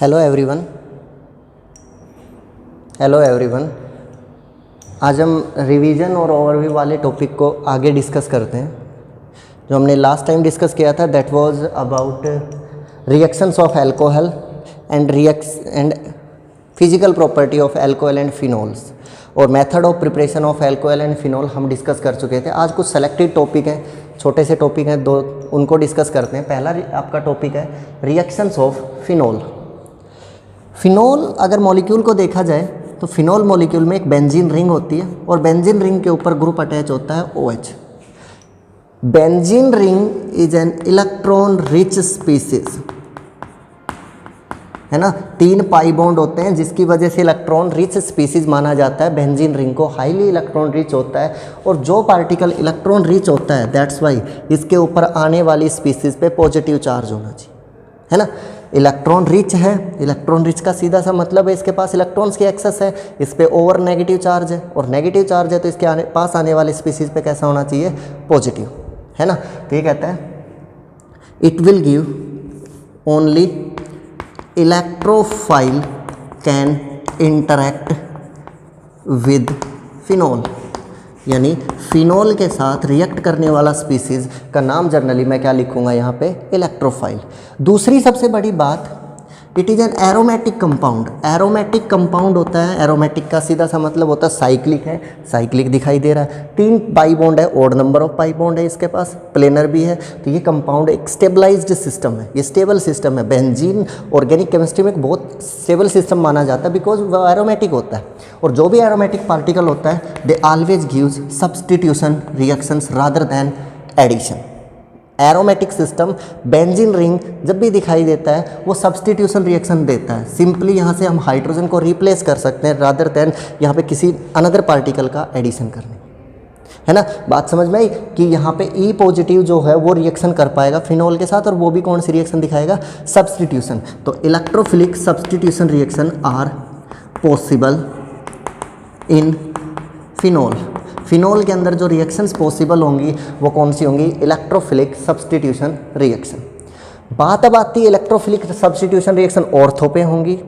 Hello everyone. आज हम revision और ओवरव्यू वाले टॉपिक को आगे डिस्कस करते हैं। जो हमने लास्ट टाइम डिस्कस किया था that was about reactions of alcohol and physical property of alcohol and phenols और method of preparation of alcohol and phenol हम डिस्कस कर चुके थे। आज कुछ सेलेक्टेड टॉपिक हैं, छोटे से टॉपिक हैं दो, उनको डिस्कस करते हैं। पहला आपका टॉपिक है रिएक्शंस ऑफ फिनोल। फिनोल अगर मॉलिक्यूल को देखा जाए तो फिनोल मॉलिक्यूल में एक बेंजीन रिंग होती है और बेंजीन रिंग के ऊपर ग्रुप अटैच होता है OH। Benzene ring is an electron rich species, है ना। 3 पाई बॉन्ड होते हैं जिसकी वजह से इलेक्ट्रॉन रिच स्पीसीज माना जाता है। बेंजीन रिंग को हाईली इलेक्ट्रॉन रिच होता है और जो पार्टिकल इलेक्ट्रॉन रिच होता है दैट्स वाई इसके ऊपर आने वाली स्पीसीज पे पॉजिटिव चार्ज होना चाहिए, है ना। इलेक्ट्रॉन रिच है, इलेक्ट्रॉन रिच का सीधा सा मतलब है इसके पास इलेक्ट्रॉन्स की एक्सेस है, इस पे ओवर नेगेटिव चार्ज है और नेगेटिव चार्ज है तो इसके पास आने वाले स्पीसीज पे कैसा होना चाहिए, पॉजिटिव, है ना। तो ये कहता है it will give only electrophile can interact with phenol, यानी फिनोल के साथ रिएक्ट करने वाला स्पीसीज का नाम जनरली मैं क्या लिखूंगा यहाँ पे, इलेक्ट्रोफाइल। दूसरी सबसे बड़ी बात, it is an aromatic compound. Aromatic compound होता है, एरोमेटिक का सीधा सा मतलब होता है साइक्लिक है, साइक्लिक दिखाई दे रहा है। 3 पाई बॉन्ड है, odd number of pi bond है इसके पास, प्लेनर भी है। तो ये कंपाउंड एक स्टेबलाइज्ड सिस्टम है, ये स्टेबल सिस्टम है। बेंजीन ऑर्गेनिक केमिस्ट्री में एक बहुत स्टेबल सिस्टम माना जाता है बिकॉज वो एरोमेटिक होता है और जो भी एरोमेटिक पार्टिकल होता है they always gives substitution reactions rather than addition. Aromatic system benzene ring जब भी दिखाई देता है वो सब्सटीट्यूशन रिएक्शन देता है। सिंपली यहाँ से हम हाइड्रोजन को रिप्लेस कर सकते हैं रादर दैन यहाँ पे किसी अनदर पार्टिकल का एडिशन करने, है ना। बात समझ में आई कि यहाँ पे E पॉजिटिव जो है वो रिएक्शन कर पाएगा फिनोल के साथ और वो भी कौन सी रिएक्शन दिखाएगा, सब्सटीट्यूशन। तो electrophilic substitution reaction are possible in phenol. Phenol के अंदर जो रिएक्शंस पॉसिबल होंगी वो कौन सी होंगी, इलेक्ट्रोफिलिक सब्सटीट्यूशन रिएक्शन। बात अब आती है इलेक्ट्रोफिलिक सब्सटीट्यूशन रिएक्शन ऑर्थो पे होंगी,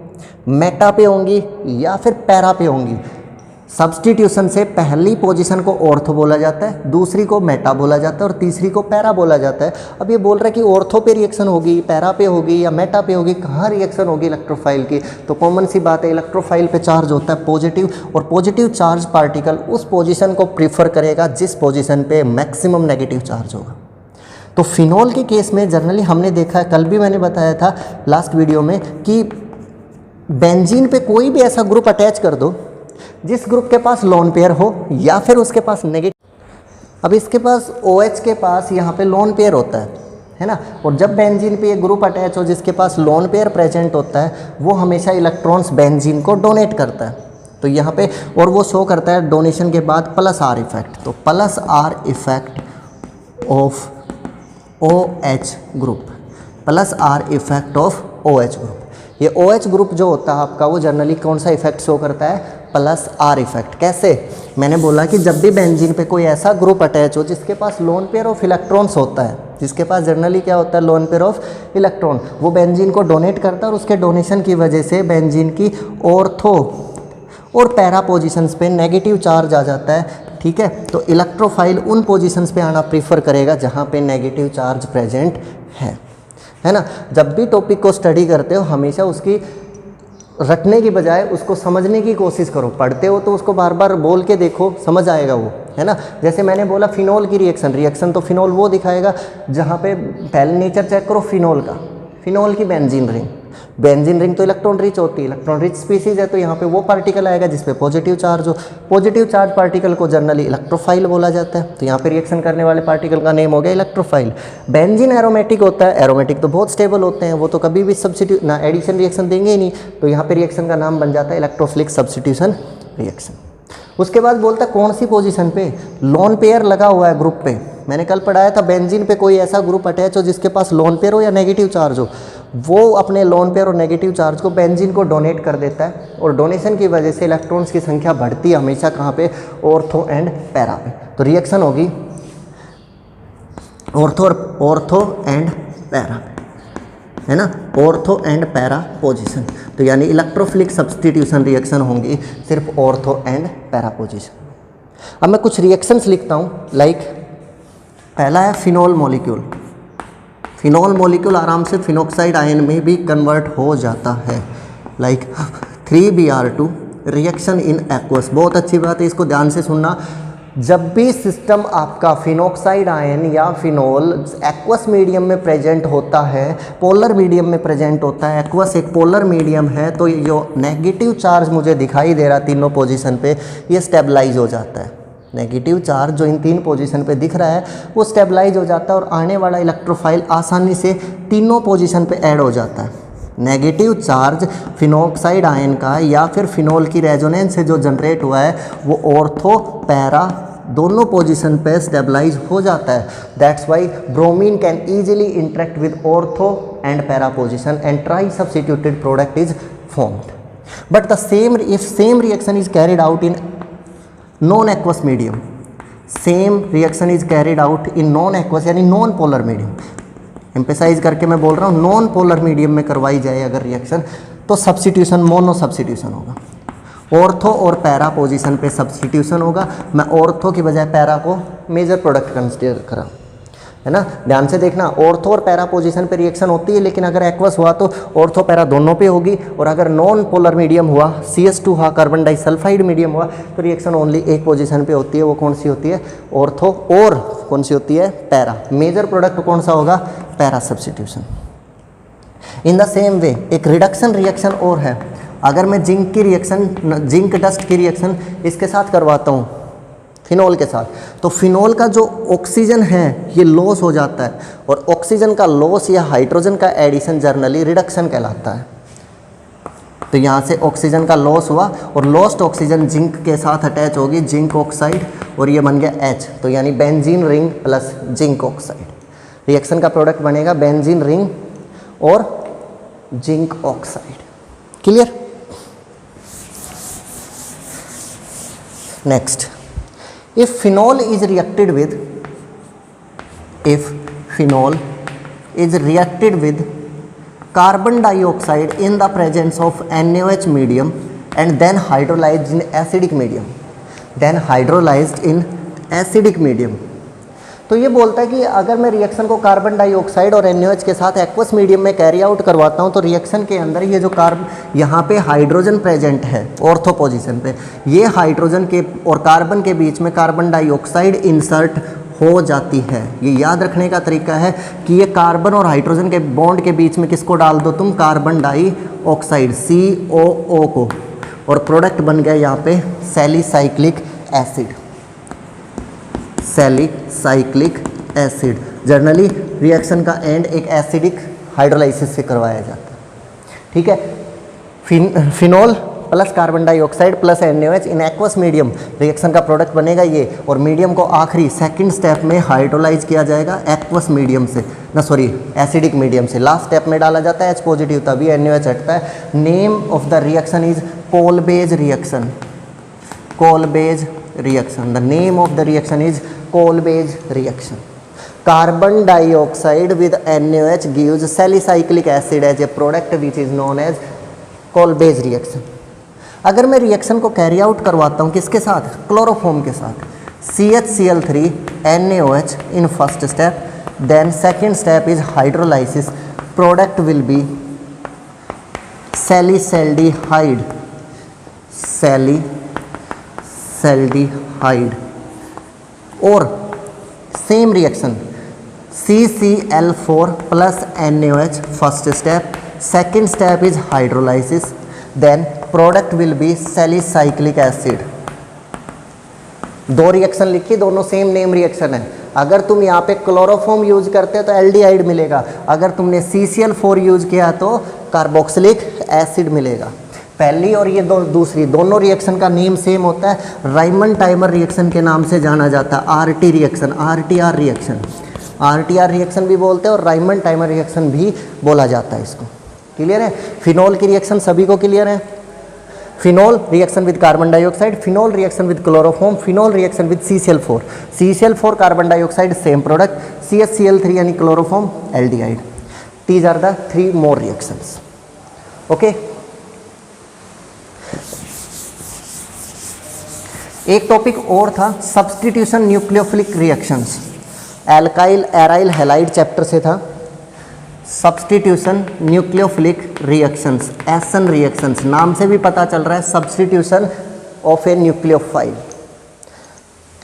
मेटा पे होंगी या फिर पैरा पे होंगी। सब्सटीट्यूशन से पहली पोजीशन को ऑर्थो बोला जाता है, दूसरी को मेटा बोला जाता है और तीसरी को पैरा बोला जाता है। अब ये बोल रहा है कि ऑर्थो पे रिएक्शन होगी, पैरा पे होगी या मेटा पे होगी, कहाँ रिएक्शन होगी इलेक्ट्रोफाइल की। तो कॉमन सी बात है इलेक्ट्रोफाइल पे चार्ज होता है पॉजिटिव और पॉजिटिव चार्ज पार्टिकल उस पोजीशन को प्रीफर करेगा जिस पोजीशन पे मैक्सिमम नेगेटिव चार्ज होगा। तो फिनोल के केस में जनरली हमने देखा है, कल भी मैंने बताया था लास्ट वीडियो में, कि बेंजीन पे कोई भी ऐसा ग्रुप अटैच कर दो जिस ग्रुप के पास लोन पेयर हो या फिर उसके पास नेगेटिव। अब इसके पास OH के पास यहाँ पे लोन पेयर होता है ना। और जब बेंजीन पे ये ग्रुप अटैच हो जिसके पास लोन पेयर प्रेजेंट होता है वो हमेशा इलेक्ट्रॉन्स बेंजीन को डोनेट करता है। तो यहाँ पे और वो शो करता है डोनेशन के बाद +R इफेक्ट। तो +R effect of OH group, +R effect of OH group. ये OH ग्रुप जो होता है आपका वो जनरली कौन सा इफेक्ट शो करता है, +R इफेक्ट। कैसे, मैंने बोला कि जब भी बेंजीन पे कोई ऐसा ग्रुप अटैच हो जिसके पास लोन पेयर ऑफ इलेक्ट्रॉन्स होता है, जिसके पास जनरली क्या होता है, लोन पेयर ऑफ इलेक्ट्रॉन, वो बेंजीन को डोनेट करता है और उसके डोनेशन की वजह से बेंजीन की ऑर्थो और पैरा पोजीशंस पे नेगेटिव चार्ज आ जाता है, ठीक है। तो इलेक्ट्रोफाइल उन पोजीशंस पे आना प्रीफर करेगा जहाँ पे नेगेटिव चार्ज प्रेजेंट है ना। जब भी टॉपिक को स्टडी करते हो हमेशा उसकी रटने की बजाय उसको समझने की कोशिश करो। पढ़ते हो तो उसको बार बार बोल के देखो, समझ आएगा वो, है ना। जैसे मैंने बोला फिनोल की रिएक्शन तो फिनोल वो दिखाएगा जहाँ पे पहले नेचर चेक करो फिनोल का, फिनोल की बेंजीन रिंग तो इलेक्ट्रॉन रिच होती है, इलेक्ट्रॉन रिच स्पीसीज है। तो यहाँ पे वो पार्टिकल आएगा जिसपे पॉजिटिव चार्ज हो। पॉजिटिव चार्ज पार्टिकल को जनरली इलेक्ट्रोफाइल बोला जाता है। तो यहाँ पे रिएक्शन करने वाले पार्टिकल का नेम हो गया इलेक्ट्रोफाइल। बेंजीन एरोमेटिक होता है, एरोमेटिक तो बहुत स्टेबल होते हैं, वो तो कभी भी सब्स्टिट्यूट ना एडिशन रिएक्शन देंगे ही नहीं। तो यहाँ पे रिएक्शन का नाम बन जाता है इलेक्ट्रोफिलिक सब्स्टिट्यूशन रिएक्शन। उसके बाद बोलता है कौन सी पोजीशन पे, लोन पेयर लगा हुआ है ग्रुप पे। मैंने कल पढ़ाया था बेंजीन पे कोई ऐसा ग्रुप अटैच हो जिसके पास लोन पेयर हो या नेगेटिव चार्ज हो, वो अपने लोन पेयर और नेगेटिव चार्ज को बेंजीन को डोनेट कर देता है और डोनेशन की वजह से इलेक्ट्रॉन्स की संख्या बढ़ती है हमेशा कहाँ पे, ऑर्थो एंड पैरा पे। तो रिएक्शन होगी ऑर्थो एंड पैरा पे। है ना, ऑर्थो एंड पैरा पोजीशन। तो यानी इलेक्ट्रोफिलिक सब्स्टिट्यूशन रिएक्शन होंगी सिर्फ ऑर्थो एंड पैरा पोजीशन। अब मैं कुछ रिएक्शंस लिखता हूँ, लाइक पहला है फिनोल मॉलिक्यूल। फिनोल मॉलिक्यूल आराम से फिनोक्साइड आयन में भी कन्वर्ट हो जाता है, like 3Br2 reaction in aqueous. बहुत अच्छी बात है, इसको ध्यान से सुनना। जब भी सिस्टम आपका फिनोक्साइड आयन या फिनोल एक्वस मीडियम में प्रेजेंट होता है, पोलर मीडियम में प्रेजेंट होता है, एक्वस एक पोलर मीडियम है, तो जो नेगेटिव चार्ज मुझे दिखाई दे रहा तीनों पोजीशन पे, ये स्टेबलाइज हो जाता है। नेगेटिव चार्ज जो इन 3 पोजीशन पे दिख रहा है वो स्टेबलाइज हो जाता है और आने वाला इलेक्ट्रोफाइल आसानी से तीनों पोजीशन पे ऐड हो जाता है। नेगेटिव चार्ज फिनोक्साइड आयन का या फिर फिनोल की रेजोनेंस से जो जनरेट हुआ है वो ऑर्थो पैरा दोनों पोजीशन पे स्टेबलाइज हो जाता है। That's why bromine can easily interact with ortho and para position and try substituted product is formed. But the same reaction is carried out in non aqueous medium, same reaction is carried out in non aqueous यानी non polar medium. Emphasise करके मैं बोल रहा हूँ, non polar medium में करवाई जाए अगर रिएक्शन तो सब्स्टिट्यूशन मोनो सब्स्टिट्यूशन होगा, ऑर्थो और पैरा पोजीशन पे सब्स्टिट्यूशन होगा। मैं ऑर्थो की बजाय पैरा को मेजर प्रोडक्ट कंसिडर करा, है ना। ध्यान से देखना, ऑर्थो और पैरा पोजीशन पे रिएक्शन होती है, लेकिन अगर एक्वस हुआ तो ऑर्थो पैरा दोनों पे होगी, और अगर नॉन पोलर मीडियम हुआ, CH2 हुआ, कार्बन डाइसल्फाइड मीडियम हुआ, तो रिएक्शन ओनली एक पोजीशन पे होती है। वो कौन सी होती है? ऑर्थो, और कौन सी होती है? पैरा। मेजर प्रोडक्ट कौन सा होगा? Para substitution. In the same way एक रिडक्शन रिएक्शन और है। अगर मैं जिंक की रिएक्शन, जिंक डस्ट की रिएक्शन इसके साथ करवाता हूँ, फिनोल के साथ, तो फिनोल का जो ऑक्सीजन है ये लॉस हो जाता है, और ऑक्सीजन का लॉस या हाइड्रोजन का एडिशन जर्नली रिडक्शन कहलाता है। तो यहाँ से ऑक्सीजन का लॉस हुआ और लॉस्ट ऑक्सीजन जिंक के साथ अटैच होगी, जिंक ऑक्साइड, और ये बन गया H, तो यानी benzene ring plus zinc oxide. Reaction का प्रोडक्ट बनेगा बेंजीन रिंग और zinc oxide. Clear? Next, if phenol is reacted with carbon dioxide in the presence of NaOH medium and then hydrolyzed in acidic medium, तो ये बोलता है कि अगर मैं रिएक्शन को कार्बन डाइऑक्साइड और NaOH के साथ एक्वस मीडियम में कैरी आउट करवाता हूँ, तो रिएक्शन के अंदर ये जो यहाँ पे हाइड्रोजन प्रेजेंट है ऑर्थो पोजीशन पे, ये हाइड्रोजन के और कार्बन के बीच में कार्बन डाइऑक्साइड इंसर्ट हो जाती है। ये याद रखने का तरीका है कि ये कार्बन और हाइड्रोजन के बॉन्ड के बीच में किसको डाल दो तुम? कार्बन डाइऑक्साइड, COO को, और प्रोडक्ट बन गया यहाँ पे salicylic acid. Salicylic acid. Generally reaction का एंड एक एसिडिक हाइड्रोलाइसिस से करवाया जाता है। ठीक है, phenol plus carbon dioxide plus NaOH in aqueous medium, reaction का प्रोडक्ट बनेगा ये, और मीडियम को आखिरी सेकंड स्टेप में हाइड्रोलाइज किया जाएगा एक्वस मीडियम से, एसिडिक मीडियम से। लास्ट स्टेप में डाला जाता है H पॉजिटिव, तभी NaOH हटता है। Name of the reaction is Kolbe's reaction. Kolbe's reaction, the name of the reaction is Kolbe's reaction. Carbon dioxide with NaOH gives salicylic acid as a product which is known as Kolbe's reaction. अगर मैं reaction को carry out करवाता हूँ किसके साथ? Chloroform के साथ। CHCl3 NaOH in first step, then second step is hydrolysis. Product will be salicylic और same reaction CCl4 plus NaOH first step, second step is hydrolysis, then product will be salicylic acid। दो reaction लिखी, दोनों same name reaction है। अगर तुम यहाँ पे chloroform use करते हो तो एल्डिहाइड मिलेगा, अगर तुमने CCl4 यूज किया तो कार्बोक्सिलिक एसिड मिलेगा। पहली और ये दूसरी दोनों रिएक्शन का नेम सेम होता है, राइमन टाइमर रिएक्शन के नाम से जाना जाता है। RT reaction, RTR reaction, RTR reaction भी बोलते हैं और राइमन टाइमर रिएक्शन भी बोला जाता है इसको। क्लियर है? फिनोल की रिएक्शन सभी को क्लियर है? Phenol reaction with carbon dioxide, phenol reaction with chloroform, phenol reaction with CCl4। CCl4 carbon dioxide same product, CHCl3 यानी chloroform aldehyde. These are the 3 more reactions. Okay. एक topic और था substitution nucleophilic reactions, alkyl aryl halide chapter से था। Substitution nucleophilic reactions, एसन reactions, नाम से भी पता चल रहा है substitution of a nucleophile.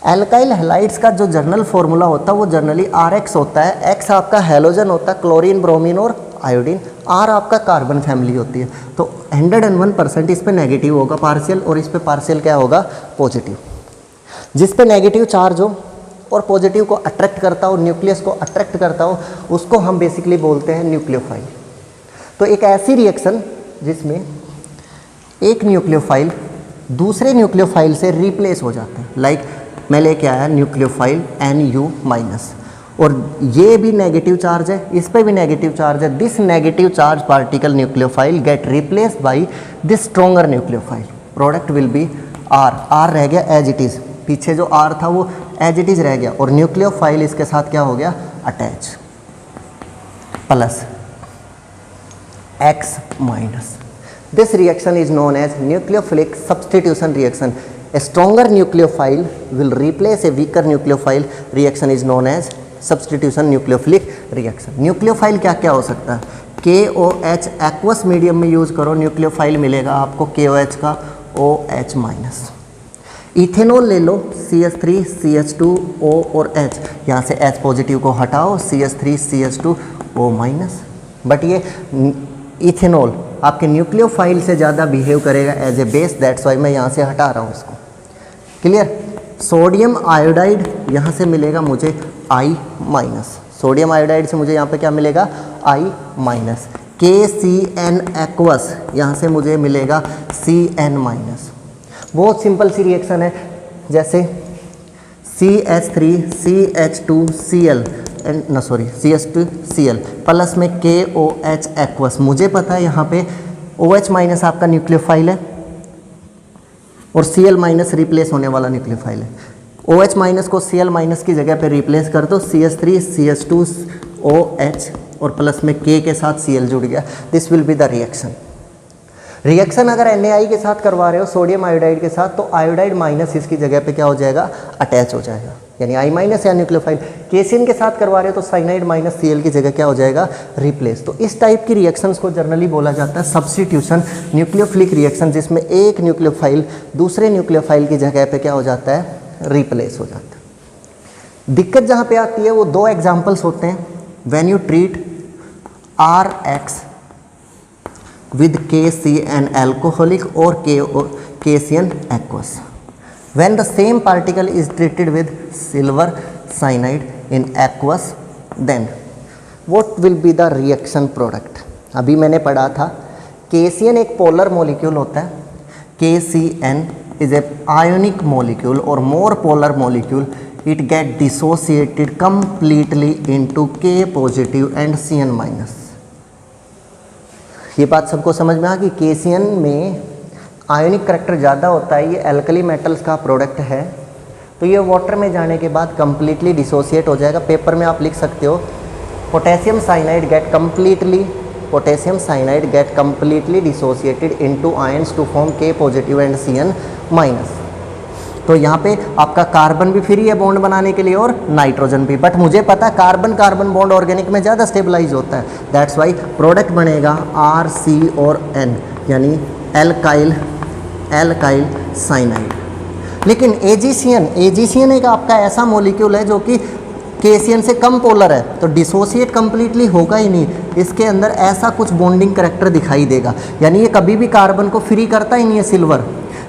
Alkyl halides का जो जर्नल फॉर्मूला होता है वो जनरली RX होता है। X आपका हैलोजन होता है, क्लोरीन, ब्रोमीन और आयोडीन। R आपका कार्बन फैमिली होती है। तो 101% इस पे नेगेटिव होगा पार्शियल और इस पे पार्शियल क्या होगा, पॉजिटिव। जिस पे नेगेटिव चार्ज हो और पॉजिटिव को अट्रैक्ट करता हो, न्यूक्लियस को अट्रैक्ट करता हो, उसको हम बेसिकली बोलते हैं न्यूक्लियोफाइल। तो एक ऐसी रिएक्शन जिसमें एक न्यूक्लियोफाइल दूसरे न्यूक्लियोफाइल से रिप्लेस हो जाते हैं। लाइक मैं लेके आया न्यूक्लियोफाइल Nu-, और ये भी नेगेटिव चार्ज है, इस पे भी नेगेटिव चार्ज है। This negative charge particle nucleophile gate replaced by this stronger nucleophile. Product will be R रह गया एज इट इज़, पीछे जो R था वो एज इट इज़ रह गया, और न्यूक्लियोफाइल इसके साथ क्या हो गया, attach, plus X-। This reaction is known as nucleophilic substitution reaction. A stronger nucleophile will replace a weaker nucleophile. Reaction is known as substitution nucleophilic reaction. Nucleophile क्या क्या हो सकता है, KOH एक्वस मीडियम में यूज़ करो, nucleophile मिलेगा आपको KOH का OH-। इथेनॉल ले लो, CH3 CH2 O और H, यहाँ से H पॉजिटिव को हटाओ, CH3 CH2 O-। बट ये इथेनॉल आपके न्यूक्लियोफाइल से ज़्यादा बिहेव करेगा as a base, that's why मैं यहाँ से हटा रहा हूँ इसको। क्लियर। सोडियम आयोडाइड यहाँ से मिलेगा मुझे I-। सोडियम आयोडाइड से मुझे यहाँ पे क्या मिलेगा, I-। KCN एक्वस यहाँ से मुझे मिलेगा CN-। बहुत सिंपल सी रिएक्शन है, जैसे CH3 CH2Cl CH2Cl प्लस में KOH एक्वस। मुझे पता है यहाँ पे OH- आपका न्यूक्लियोफाइल है और Cl- रिप्लेस होने वाला न्यूक्लियोफाइल है। OH- को Cl- की जगह पे रिप्लेस कर दो, CH3 CH2OH और प्लस में K के साथ Cl जुड़ गया। This will be the reaction. Reaction अगर NaI के साथ करवा रहे हो सोडियम आयोडाइड के साथ, तो आयोडाइड माइनस इसकी जगह पे क्या हो जाएगा, अटैच हो जाएगा, यानी I- या न्यूक्लियोफाइल। केसिन के साथ करवा रहे हो तो साइनाइड माइनस Cl की जगह क्या हो जाएगा, रिप्लेस। तो इस टाइप की रिएक्शंस को जनरली बोला जाता है सब्स्टिट्यूशन न्यूक्लियोफिलिक रिएक्शन, जिसमें एक न्यूक्लियोफाइल दूसरे न्यूक्लियोफाइल की जगह पे क्या हो जाता है, रिप्लेस हो जाता है। दिक्कत जहाँ पे आती है वो 2 एग्जाम्पल्स होते हैं। When you treat RX with KCN alcoholic or KCN aqueous, when the same particle is treated with silver cyanide in aqueous, then what will be the reaction product? अभी मैंने पढ़ा था KCN एक पोलर मॉलिक्यूल होता है, KCN is a ionic molecule or more polar molecule. It get dissociated completely into K positive and Cn-। ये बात सबको समझ में आ गई। KCN में आयोनिक करैक्टर ज़्यादा होता है, ये एल्कली मेटल्स का प्रोडक्ट है, तो ये वाटर में जाने के बाद कम्प्लीटली डिसोसिएट हो जाएगा। पेपर में आप लिख सकते हो potassium cyanide get completely dissociated into ions to form K positive and Cn-। तो यहाँ पे आपका कार्बन भी फ्री है बॉन्ड बनाने के लिए और नाइट्रोजन भी, बट मुझे पता है कार्बन कार्बन बॉन्ड ऑर्गेनिक में ज़्यादा स्टेबलाइज होता है, दैट्स वाई प्रोडक्ट बनेगा RC और N, यानी एल्काइल साइनाइड। लेकिन AgCN एक आपका ऐसा मॉलिक्यूल है जो कि KCN से कम पोलर है, तो डिसोसिएट कम्प्लीटली होगा ही नहीं, इसके अंदर ऐसा कुछ बॉन्डिंग करैक्टर दिखाई देगा, यानी ये कभी भी कार्बन को फ्री करता ही नहीं है सिल्वर,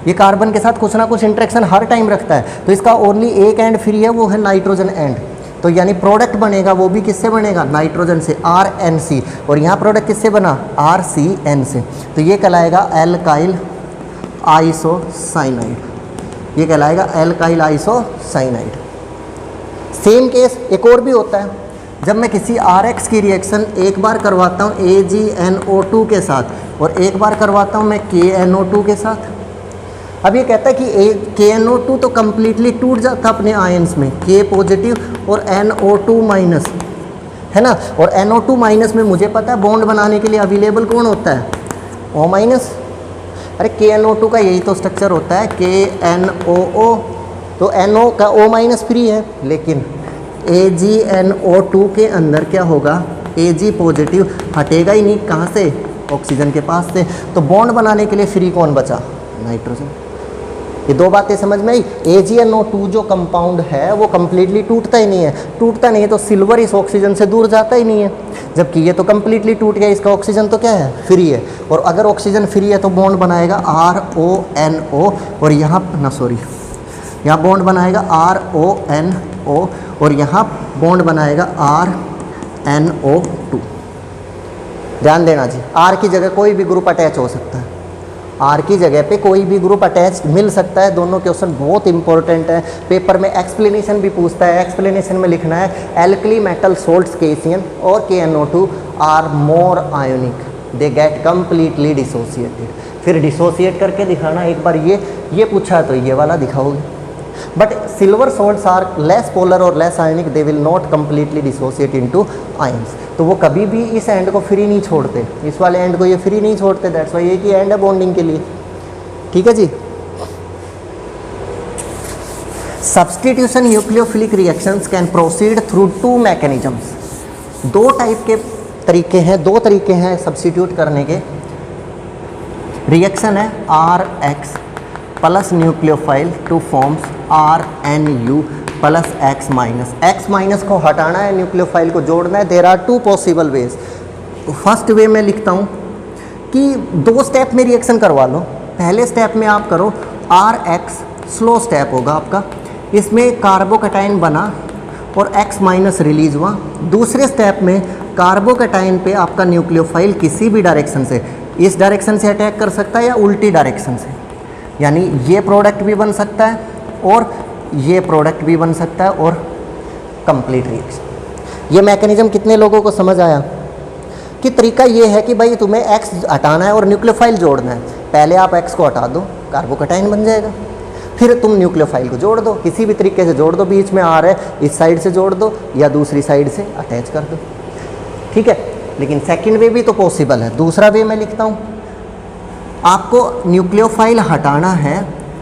ये कार्बन के साथ कुछ ना कुछ इंटरेक्शन हर टाइम रखता है। तो इसका ओनली एक एंड फ्री है, वो है नाइट्रोजन एंड। तो यानी प्रोडक्ट बनेगा वो भी किससे बनेगा, नाइट्रोजन से, RNC, और यहाँ प्रोडक्ट किससे बना, RCN से। तो ये कहलाएगा एल्काइल आइसोसाइनाइड, ये कहलाएगा एल्काइल आइसोसाइनाइड। सेम केस एक और भी होता है, जब मैं किसी RX की रिएक्शन एक बार करवाता हूँ AgNO2 के साथ और एक बार करवाता हूँ मैं KNO2 के साथ। अब ये कहता है कि KNO2 तो कम्प्लीटली टूट जाता अपने आयंस में, K पॉजिटिव और NO2 माइनस, है ना। और NO2 माइनस में मुझे पता है बॉन्ड बनाने के लिए अवेलेबल कौन होता है, O माइनस। अरे KNO2 का यही तो स्ट्रक्चर होता है, KNOO। तो NO का O माइनस फ्री है, लेकिन AgNO2 के अंदर क्या होगा, Ag पॉजिटिव हटेगा ही नहीं, कहाँ से, ऑक्सीजन के पास से। तो बॉन्ड बनाने के लिए फ्री कौन बचा, नाइट्रोजन। ये दो बातें समझ में आई। AgNO2 जो कंपाउंड है वो कम्प्लीटली टूटता ही नहीं है, टूटता नहीं है तो सिल्वर इस ऑक्सीजन से दूर जाता ही नहीं है, जबकि ये तो कम्प्लीटली टूट गया, इसका ऑक्सीजन तो क्या है, फ्री है। और अगर ऑक्सीजन फ्री है तो बॉन्ड बनाएगा RONO, और यहाँ बॉन्ड बनाएगा RONO, और यहाँ बॉन्ड बनाएगा RNO2। ध्यान देना जी, R की जगह कोई भी ग्रुप अटैच हो सकता है, R की जगह पे कोई भी ग्रुप अटैच मिल सकता है। दोनों क्वेश्चन बहुत इंपॉर्टेंट है, पेपर में एक्सप्लेनेशन भी पूछता है। एक्सप्लेनेशन में लिखना है एल्कली मेटल सोल्ट्स KCN और KNO2 are more ionic, they get completely dissociated. फिर डिसोसिएट करके दिखाना, एक बार ये पूछा तो ये वाला दिखाओगे। But silver salts are less polar और less ionic, they will not completely dissociate into ions. तो वो कभी भी इस एंड को फ्री नहीं छोड़ते, इस वाले एंड को ये फ्री नहीं छोड़ते, दैट्स वाई एक ही एंड है बॉन्डिंग के लिए। ठीक है जी। Substitution nucleophilic reactions can proceed through 2 mechanisms. 2 type के तरीके हैं, 2 तरीके हैं सब्स्टिट्यूट करने के। रिएक्शन है RX plus nucleophile to forms RNU plus X minus. X minus को हटाना है, न्यूक्लियोफाइल को जोड़ना है। There are 2 possible ways. First way में लिखता हूँ कि 2 स्टेप में रिएक्शन करवा लो। पहले स्टेप में आप करो RX, स्लो स्टेप होगा आपका, इसमें कार्बोकैटायन बना और X माइनस रिलीज हुआ। दूसरे स्टेप में कार्बोकैटायन पे आपका न्यूक्लियोफाइल किसी भी डायरेक्शन से, इस डायरेक्शन से अटैक कर सकता है या उल्टी डायरेक्शन से, यानी ये प्रोडक्ट भी बन सकता है और ये प्रोडक्ट भी बन सकता है, और कंप्लीट रिएक्शन। ये मैकेनिज्म कितने लोगों को समझ आया कि तरीका ये है कि भाई तुम्हें X हटाना है और न्यूक्लियोफाइल जोड़ना है। पहले आप X को हटा दो, कार्बोकैटायन बन जाएगा, फिर तुम न्यूक्लियोफाइल को जोड़ दो, किसी भी तरीके से जोड़ दो, बीच में R है, इस साइड से जोड़ दो या दूसरी साइड से अटैच कर दो। ठीक है, लेकिन सेकंड वे भी तो पॉसिबल है। दूसरा वे मैं लिखता हूँ, आपको न्यूक्लियोफाइल हटाना है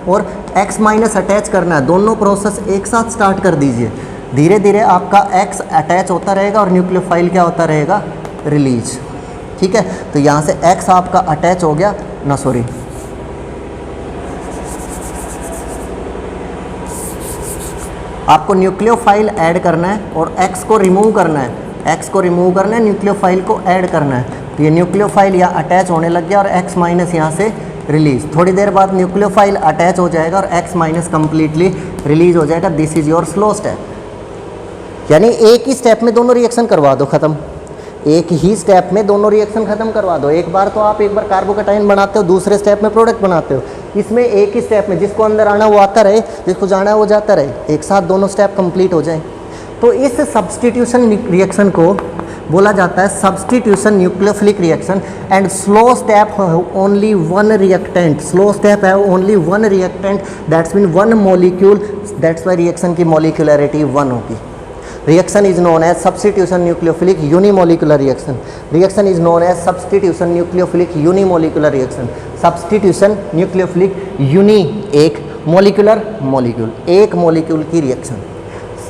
और X माइनस अटैच करना है, दोनों प्रोसेस एक साथ स्टार्ट कर दीजिए। धीरे धीरे आपका X अटैच होता रहेगा और न्यूक्लियोफाइल क्या होता रहेगा, रिलीज। ठीक है, तो यहाँ से X आपका अटैच हो गया, आपको न्यूक्लियोफाइल ऐड करना है और X को रिमूव करना है, X को रिमूव करना है, न्यूक्लियोफाइल को ऐड करना है। तो ये न्यूक्लियोफाइल यहाँ अटैच होने लग गया और X माइनस यहाँ से रिलीज। थोड़ी देर बाद न्यूक्लियोफाइल अटैच हो जाएगा और X माइनस कम्प्लीटली रिलीज हो जाएगा। This is your slow step. यानी एक ही स्टेप में दोनों रिएक्शन करवा दो, ख़त्म। एक ही स्टेप में दोनों रिएक्शन ख़त्म करवा दो। एक बार तो आप एक बार कार्बोकैटायन बनाते हो, दूसरे स्टेप में प्रोडक्ट बनाते हो। इसमें एक ही स्टेप में जिसको अंदर आना वो आता रहे, जिसको जाना है वो जाता रहे, एक साथ दोनों स्टेप कंप्लीट हो जाए। तो इस सब्स्टिट्यूशन रिएक्शन को बोला जाता है substitution nucleophilic reaction. And slow step only 1 reactant, slow step है only 1 reactant, that's mean 1 molecule, that's why reaction की मॉलिक्यूलरिटी 1 होगी। Reaction is known as substitution nucleophilic unimolecular reaction. Reaction is known as substitution nucleophilic unimolecular reaction. Substitution nucleophilic uni, एक molecular molecule, एक molecule की reaction.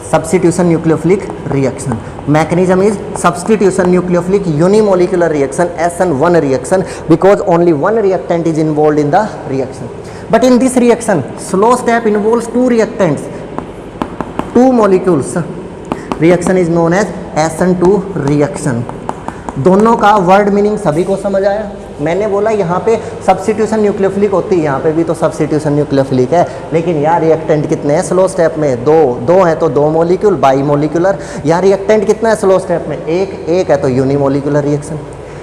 Substitution nucleophilic reaction. Mechanism is substitution nucleophilic unimolecular reaction, SN1 reaction, because only 1 reactant is involved in the reaction. But in this reaction, slow step involves 2 reactants, 2 molecules. Reaction is known as SN2 reaction. दोनों का word meaning सभी को समझ आया। मैंने बोला यहाँ पे सब्स्टिट्यूशन न्यूक्लियोफिलिक होती है, यहाँ पे भी तो सब्स्टिट्यूशन न्यूक्लियोफिलिक है, लेकिन यहाँ रिएक्टेंट कितने हैं स्लो स्टेप में, दो हैं तो 2 मॉलिक्यूल, बाई मोलिकुलर। यहाँ रिएक्टेंट कितना है स्लो स्टेप में, एक है तो यूनिमोलिकुलर रिएक्शन।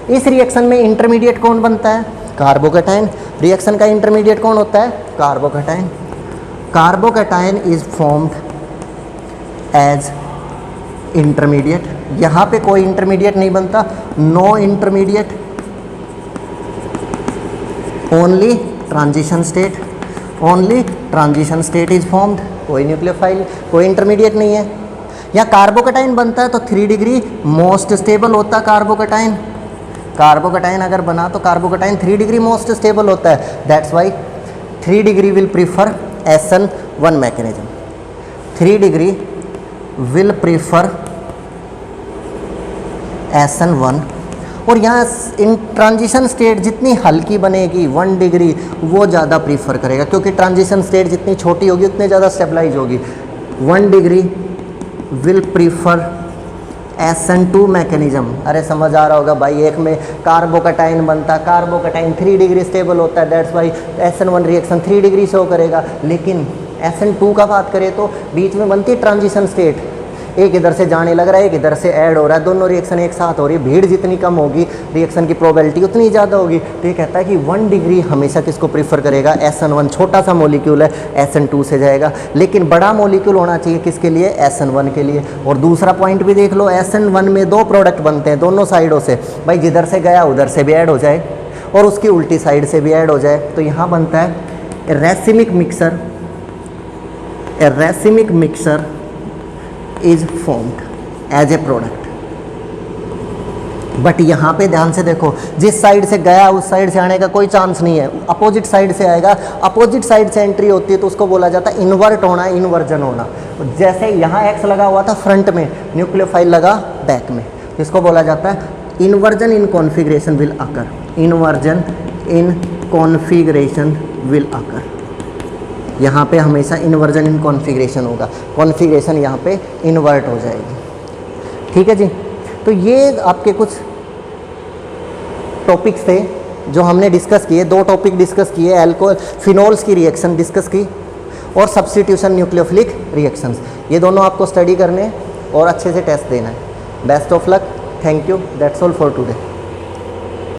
इस रिएक्शन में इंटरमीडिएट कौन बनता है, कार्बोकैटायन। रिएक्शन का इंटरमीडिएट कौन होता है, carbocation. Carbocation is formed as intermediate. यहाँ पे कोई इंटरमीडिएट नहीं बनता, no intermediate, only transition state, only transition state is formed. कोई न्यूक्लियोफाइल, कोई इंटरमीडिएट नहीं है। या कार्बोकेटाइन बनता है तो 3 डिग्री मोस्ट स्टेबल होता है कार्बोकेटाइन। कार्बोकेटाइन अगर बना तो कार्बोकेटाइन 3 डिग्री मोस्ट स्टेबल होता है, that's why 3 degree will prefer SN1 mechanism. 3 degree will prefer SN1। और यहाँ इन ट्रांजिशन स्टेट जितनी हल्की बनेगी 1 डिग्री वो ज़्यादा प्रीफर करेगा, क्योंकि ट्रांजिशन स्टेट जितनी छोटी होगी उतनी ज़्यादा स्टेबलाइज होगी। 1 degree will prefer SN2 mechanism. अरे समझ आ रहा होगा भाई, एक में कार्बोकेटाइन बनता, कार्बोकेटाइन 3 डिग्री स्टेबल होता है, that's why SN1 reaction 3 degree show करेगा। लेकिन SN2 का बात करें तो बीच में बनती है ट्रांजिशन स्टेट, एक इधर से जाने लग रहा है, एक इधर से ऐड हो रहा है, दोनों रिएक्शन एक साथ हो रही है, भीड़ जितनी कम होगी रिएक्शन की प्रोबेबिलिटी उतनी ज़्यादा होगी। तो ये कहता है कि 1 डिग्री हमेशा किसको प्रीफर करेगा, SN1। छोटा सा मॉलिक्यूल है SN2 से जाएगा, लेकिन बड़ा मॉलिक्यूल होना चाहिए किसके लिए, SN1 के लिए। और दूसरा पॉइंट भी देख लो, SN1 में 2 प्रोडक्ट बनते हैं दोनों साइडों से, भाई जिधर से गया उधर से भी ऐड हो जाए और उसकी उल्टी साइड से भी ऐड हो जाए। तो यहाँ बनता है racemic mixer, racemic mixer is formed as a product. But यहाँ पे ध्यान से देखो, जिस साइड से गया उस साइड से आने का कोई चांस नहीं है, अपोजिट साइड से आएगा। अपोजिट साइड से एंट्री होती है तो उसको बोला जाता है इन्वर्ट होना, इन्वर्जन होना। जैसे यहाँ X लगा हुआ था फ्रंट में, न्यूक्लियोफाइल लगा बैक में, इसको बोला जाता है inversion in configuration will occur, inversion in configuration will occur. यहाँ पे हमेशा इन्वर्जन इन कॉन्फ़िगरेशन होगा, कॉन्फ़िगरेशन यहाँ पे इन्वर्ट हो जाएगी। ठीक है जी। तो ये आपके कुछ टॉपिक्स थे जो हमने डिस्कस किए, 2 टॉपिक डिस्कस किए, अल्कोहल फिनोल्स की रिएक्शन डिस्कस की और सब्स्टिट्यूशन न्यूक्लियोफिलिक रिएक्शंस। ये दोनों आपको स्टडी करने और अच्छे से टेस्ट देना है। Best of luck, thank you, that's all for today.